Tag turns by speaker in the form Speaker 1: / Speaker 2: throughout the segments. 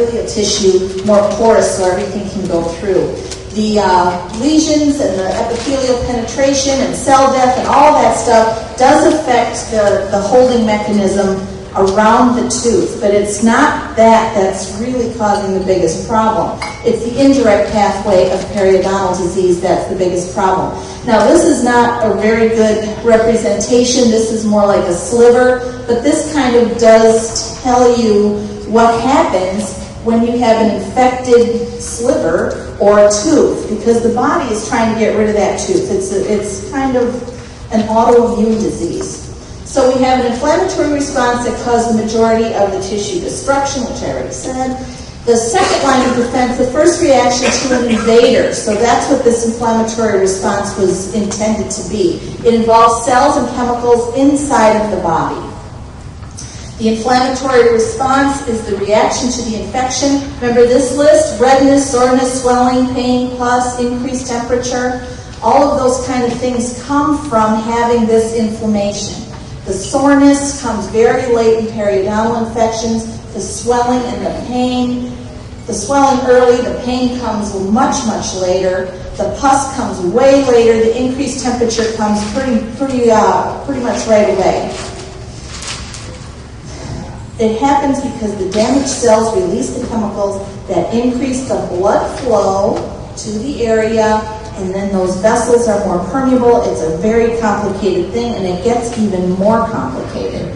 Speaker 1: epithelial tissue more porous so everything can go through. The lesions and the epithelial penetration and cell death and all that stuff does affect the holding mechanism around the tooth, but it's not that's really causing the biggest problem. It's the indirect pathway of periodontal disease that's the biggest problem. Now, this is not a very good representation. This is more like a sliver, but this kind of does tell you what happens when you have an infected sliver or a tooth, because the body is trying to get rid of that tooth. It's kind of an autoimmune disease. So we have an inflammatory response that caused the majority of the tissue destruction, which I already said. The second line of defense, the first reaction to an invader. So that's what this inflammatory response was intended to be. It involves cells and chemicals inside of the body. The inflammatory response is the reaction to the infection. Remember this list: redness, soreness, swelling, pain, pus, increased temperature. All of those kind of things come from having this inflammation. The soreness comes very late in periodontal infections. The swelling and the pain. The swelling early, the pain comes much, much later. The pus comes way later. The increased temperature comes pretty much right away. It happens because the damaged cells release the chemicals that increase the blood flow to the area, and then those vessels are more permeable. It's a very complicated thing, and it gets even more complicated.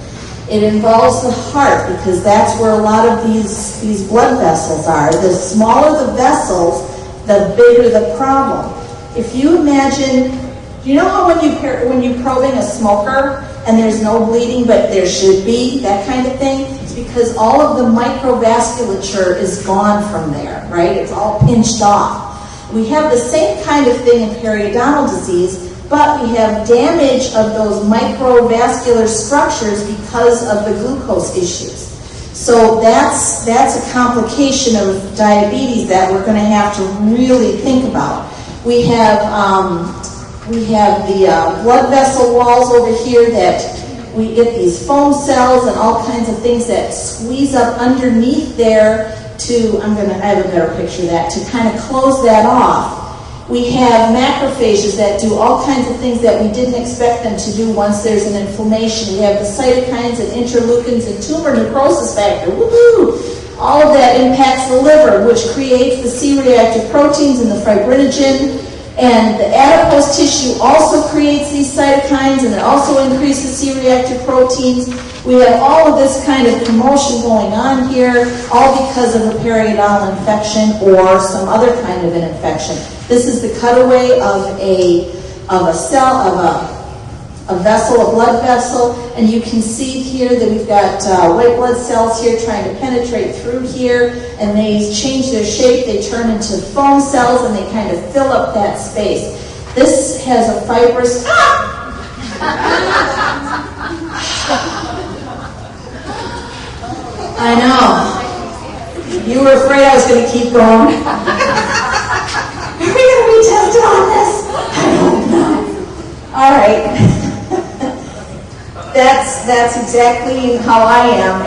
Speaker 1: It involves the heart, because that's where a lot of these blood vessels are. The smaller the vessels, the bigger the problem. If you imagine, you know how when you're probing a smoker and there's no bleeding but there should be, that kind of thing? It's because all of the microvasculature is gone from there, right? It's all pinched off. We have the same kind of thing in periodontal disease, but we have damage of those microvascular structures because of the glucose issues. So that's a complication of diabetes that we're going to have to really think about. We have the blood vessel walls over here that we get these foam cells and all kinds of things that squeeze up underneath there to, I have a better picture of that, to kind of close that off. We have macrophages that do all kinds of things that we didn't expect them to do once there's an inflammation. We have the cytokines and interleukins and tumor necrosis factor. Woohoo! All of that impacts the liver, which creates the C-reactive proteins and the fibrinogen. And the adipose tissue also creates these cytokines, and it also increases C-reactive proteins. We have all of this kind of commotion going on here, all because of a periodontal infection or some other kind of an infection. This is the cutaway of a cell, of a vessel, a blood vessel, and you can see here that we've got white blood cells here trying to penetrate through here, and they change their shape. They turn into foam cells, and they kind of fill up that space. This has a fibrous... I know. You were afraid I was going to keep going. Are we going to be tested on this? I don't know. All right. That's exactly how I am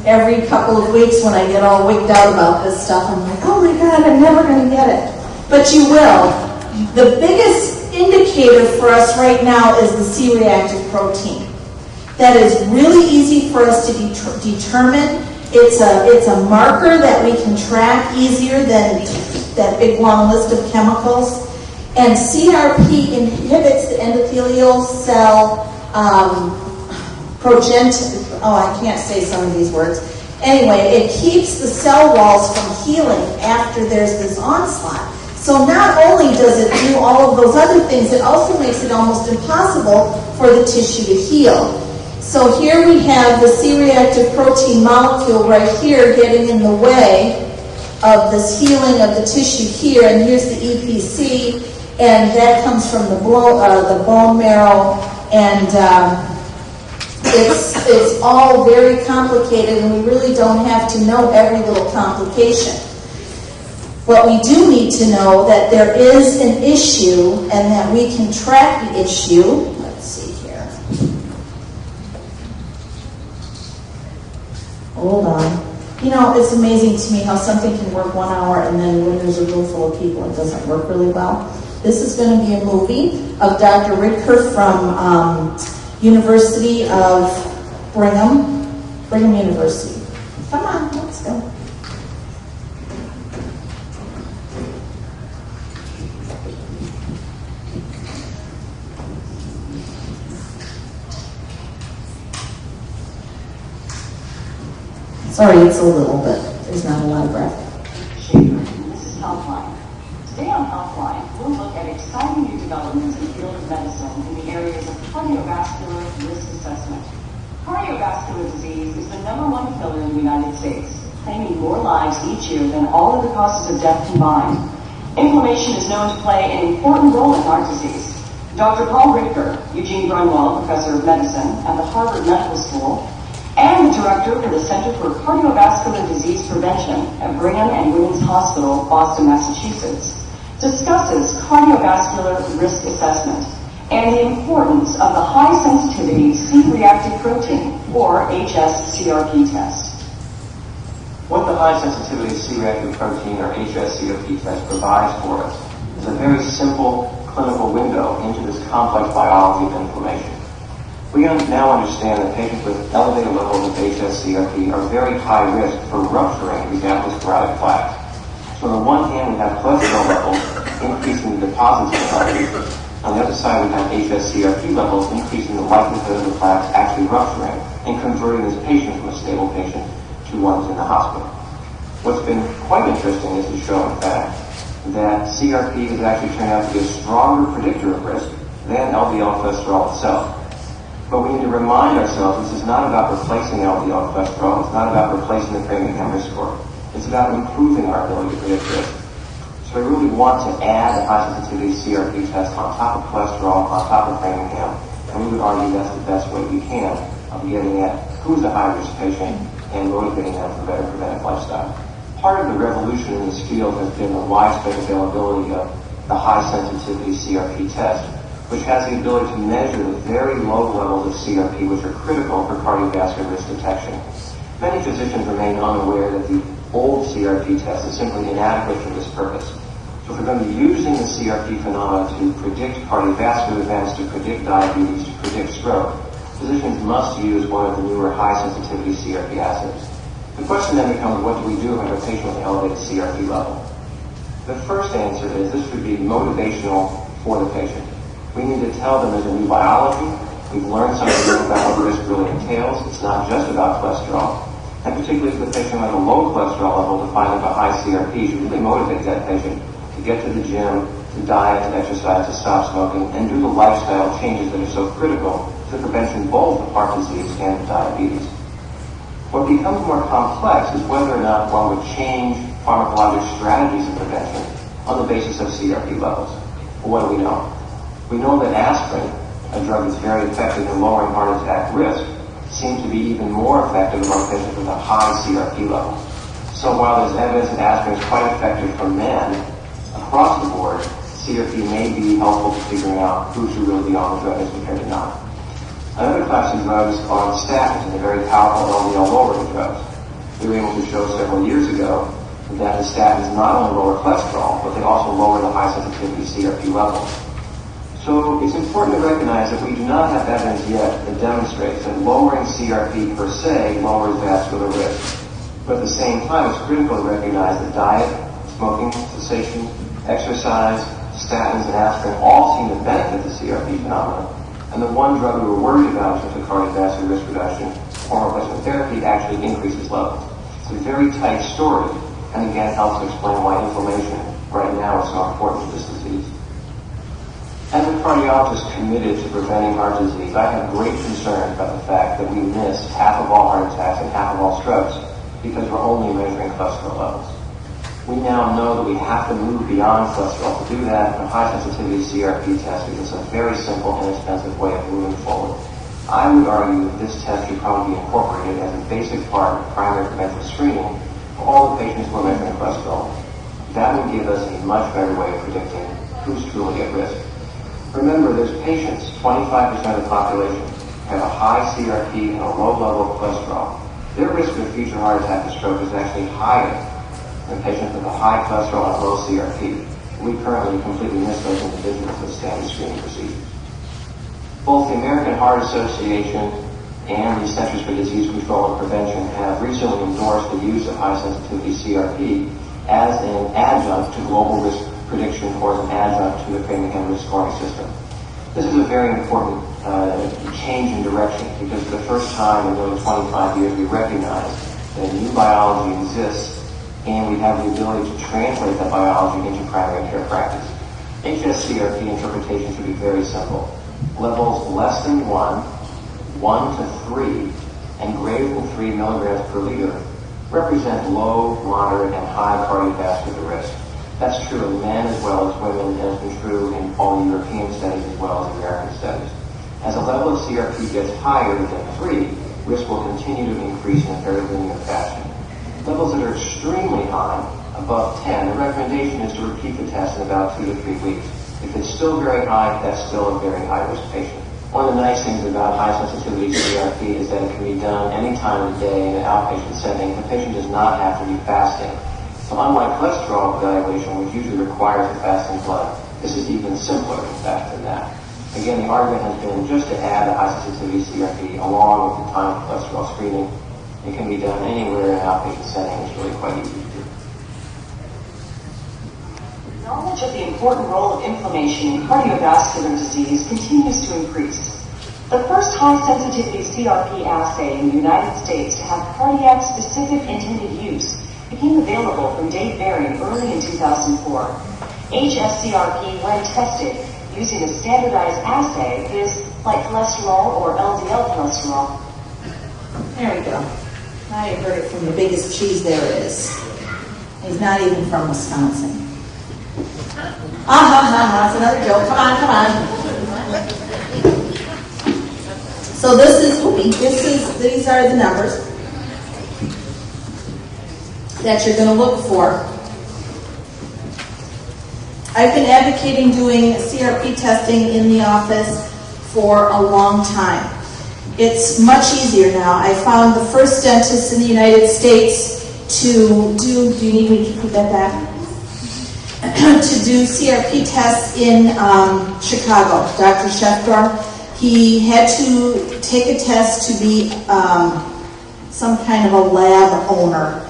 Speaker 1: every couple of weeks when I get all wigged out about this stuff. I'm like, oh my God, I'm never going to get it. But you will. The biggest indicator for us right now is the C-reactive protein. That is really easy for us to determine. It's a marker that we can track easier than that big long list of chemicals. And CRP inhibits the endothelial cell I can't say some of these words. Anyway, it keeps the cell walls from healing after there's this onslaught. So not only does it do all of those other things, it also makes it almost impossible for the tissue to heal. So here we have the C-reactive protein molecule right here getting in the way of this healing of the tissue here, and here's the EPC, and that comes from the bone marrow, and it's all very complicated, and we really don't have to know every little complication. But we do need to know that there is an issue and that we can track the issue. Let's see here. Hold on. You know, it's amazing to me how something can work 1 hour and then when there's a room full of people, it doesn't work really well. This is going to be a movie of Dr. Ridker from University of Brigham University. Come on, let's go. Sorry, it's a little bit. There's not a lot of breath.
Speaker 2: This is Healthline. Today on Healthline, we'll look at exciting new developments in the field of medicine in the areas of cardiovascular risk assessment. Cardiovascular disease is the #1 killer in the United States, claiming more lives each year than all of the causes of death combined. Inflammation is known to play an important role in heart disease. Dr. Paul Ridker, Eugene Grunwald Professor of Medicine at the Harvard Medical School, and the Director for the Center for Cardiovascular Disease Prevention at Brigham and Women's Hospital, Boston, Massachusetts, discusses cardiovascular risk assessment and the importance of the high-sensitivity C-reactive protein, or hs-CRP test.
Speaker 3: What the high-sensitivity C-reactive protein, or hs-CRP test, provides for us is a very simple clinical window into this complex biology of inflammation. We now understand that patients with elevated levels of hs-CRP are very high risk for rupturing these atherosclerotic plaques. So on the one hand, we have cholesterol levels increasing the deposits in the arteries. On the other side, we have hs-CRP levels increasing the likelihood of the plaques actually rupturing and converting this patient from a stable patient to one who's in the hospital. What's been quite interesting is to show, in fact, that CRP has actually turned out to be a stronger predictor of risk than LDL cholesterol itself. But we need to remind ourselves this is not about replacing LDL cholesterol. It's not about replacing the Framingham risk score. It's about improving our ability to predict risk. So we really want to add a high-sensitivity CRP test on top of cholesterol, on top of Framingham, and we would argue that's the best way we can of getting at who's a high-risk patient and motivating them for better preventive lifestyle. Part of the revolution in this field has been the widespread availability of the high-sensitivity CRP test, which has the ability to measure the very low levels of CRP which are critical for cardiovascular risk detection. Many physicians remain unaware that the old CRP test is simply inadequate for this purpose. So if we're going to be using the CRP phenomena to predict cardiovascular events, to predict diabetes, to predict stroke, physicians must use one of the newer high-sensitivity CRP assays. The question then becomes, what do we do if we have a patient with an elevated CRP level? The first answer is this should be motivational for the patient. We need to tell them there's a new biology. We've learned something about what risk really entails. It's not just about cholesterol. And particularly for the patient with a low cholesterol level, to find a high CRP should really motivate that patient to get to the gym, to diet, to exercise, to stop smoking, and do the lifestyle changes that are so critical to the prevention both of heart disease and of diabetes. What becomes more complex is whether or not one would change pharmacologic strategies of prevention on the basis of CRP levels. Well, what do we know? We know that aspirin, a drug that's very effective in lowering heart attack risk, seems to be even more effective among patients with a high CRP level. So while there's evidence that aspirin is quite effective for men across the board, CRP may be helpful to figuring out who should really be on the drug as compared to not. Another class of drugs are statins, and they're very powerful LDL lowering drugs. We were able to show several years ago that the statins not only lower cholesterol, but they also lower the high sensitivity CRP levels. So it's important to recognize that we do not have evidence yet that demonstrates that lowering CRP per se lowers vascular risk. But at the same time, it's critical to recognize that diet, smoking cessation, exercise, statins, and aspirin all seem to benefit the CRP phenomenon. And the one drug we were worried about in terms of cardiovascular risk reduction, hormone replacement therapy, actually increases levels. It's a very tight story, and again, helps to explain why inflammation right now is so important to this disease. As a cardiologist committed to preventing heart disease, I have great concern about the fact that we miss half of all heart attacks and half of all strokes because we're only measuring cholesterol levels. We now know that we have to move beyond cholesterol. To do that, a high-sensitivity CRP test is a very simple, inexpensive way of moving forward. I would argue that this test should probably be incorporated as a basic part of primary preventive screening for all the patients who are measuring cholesterol. That would give us a much better way of predicting who's truly at risk. Remember, there's patients, 25% of the population, have a high CRP and a low level of cholesterol. their risk of future heart attack and stroke is actually higher than patients with a high cholesterol and low CRP. We currently completely miss those individuals with standard screening procedures. Both the American Heart Association and the Centers for Disease Control and Prevention have recently endorsed the use of high-sensitivity CRP as an adjunct to global risk prediction or as an adjunct to the Framingham risk scoring system. This is a very important change in direction because for the first time in nearly 25 years we recognize that new biology exists and we have the ability to translate that biology into primary care practice. HSCRP interpretation should be very simple. Levels less than 1, 1 to 3, and greater than 3 milligrams per liter represent low, moderate, and high cardiovascular risk. That's true in men as well as women, and has been true in all the European studies as well as American studies. As the level of CRP gets higher than 3, risk will continue to increase in a very linear fashion. Levels that are extremely high, above 10, the recommendation is to repeat the test in about 2 to 3 weeks. If it's still very high, that's still a very high-risk patient. One of the nice things about high-sensitivity CRP is that it can be done any time of the day in an outpatient setting. The patient does not have to be fasting. So unlike cholesterol evaluation, which usually requires a fasting blood, this is even simpler, in fact, than that. Again, the argument has been just to add a high-sensitivity CRP along with the time cholesterol screening. It can be done anywhere in an outpatient setting. It's really quite easy to do.
Speaker 2: Knowledge of the important role of inflammation in cardiovascular disease continues to increase. The first high-sensitivity CRP assay in the United States to have cardiac-specific intended use became available from Dave Barry early in 2004. HSCRP, when tested using a standardized assay, is like cholesterol or LDL cholesterol.
Speaker 1: There we go. Now you heard it from the biggest cheese there is. He's not even from Wisconsin. That's another joke. Come on. So these are the numbers that you're going to look for. I've been advocating doing CRP testing in the office for a long time. It's much easier now. I found the first dentist in the United States to do you need me to put that back? To do CRP tests in Chicago, Dr. Schefter. He had to take a test to be some kind of a lab owner,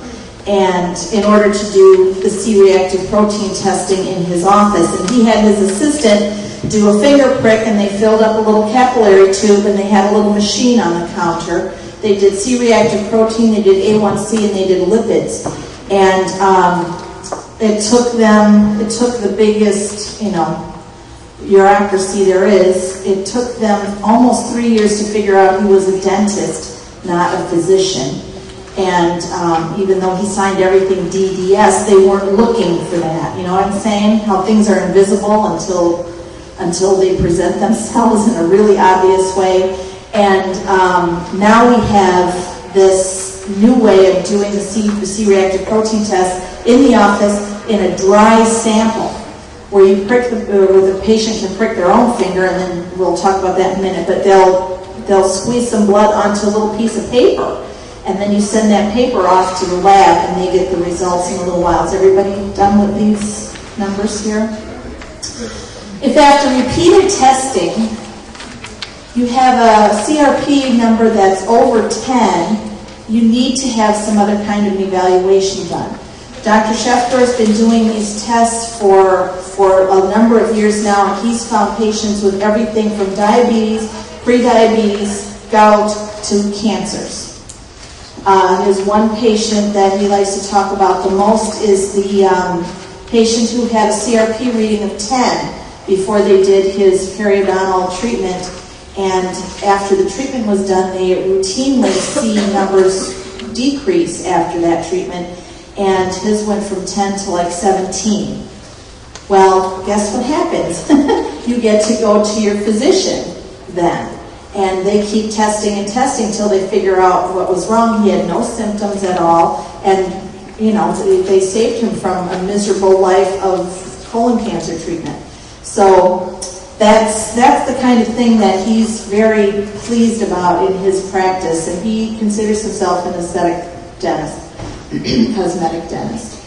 Speaker 1: and in order to do the C-reactive protein testing in his office. And he had his assistant do a finger prick, and they filled up a little capillary tube, and they had a little machine on the counter. They did C-reactive protein, they did A1C, and they did lipids. And it took the biggest, bureaucracy there is. It took them almost 3 years to figure out he was a dentist, not a physician. And even though he signed everything DDS, they weren't looking for that. You know what I'm saying? How things are invisible until they present themselves in a really obvious way. And now we have this new way of doing the C-reactive protein test in the office in a dry sample, where you prick the patient can prick their own finger, and then we'll talk about that in a minute. But they'll squeeze some blood onto a little piece of paper, and then you send that paper off to the lab, and they get the results in a little while. Is everybody done with these numbers here? If after repeated testing you have a CRP number that's over 10, you need to have some other kind of an evaluation done. Dr. Schefter has been doing these tests for a number of years now, and he's found patients with everything from diabetes, prediabetes, gout, to cancers. There's one patient that he likes to talk about the most is the patient who had a CRP reading of 10 before they did his periodontal treatment. And after the treatment was done, they routinely see numbers decrease after that treatment. And his went from 10 to like 17. Well, guess what happens? You get to go to your physician then. And they keep testing and testing until they figure out what was wrong. He had no symptoms at all. And, they saved him from a miserable life of colon cancer treatment. So that's the kind of thing that he's very pleased about in his practice, and he considers himself an aesthetic dentist, cosmetic dentist.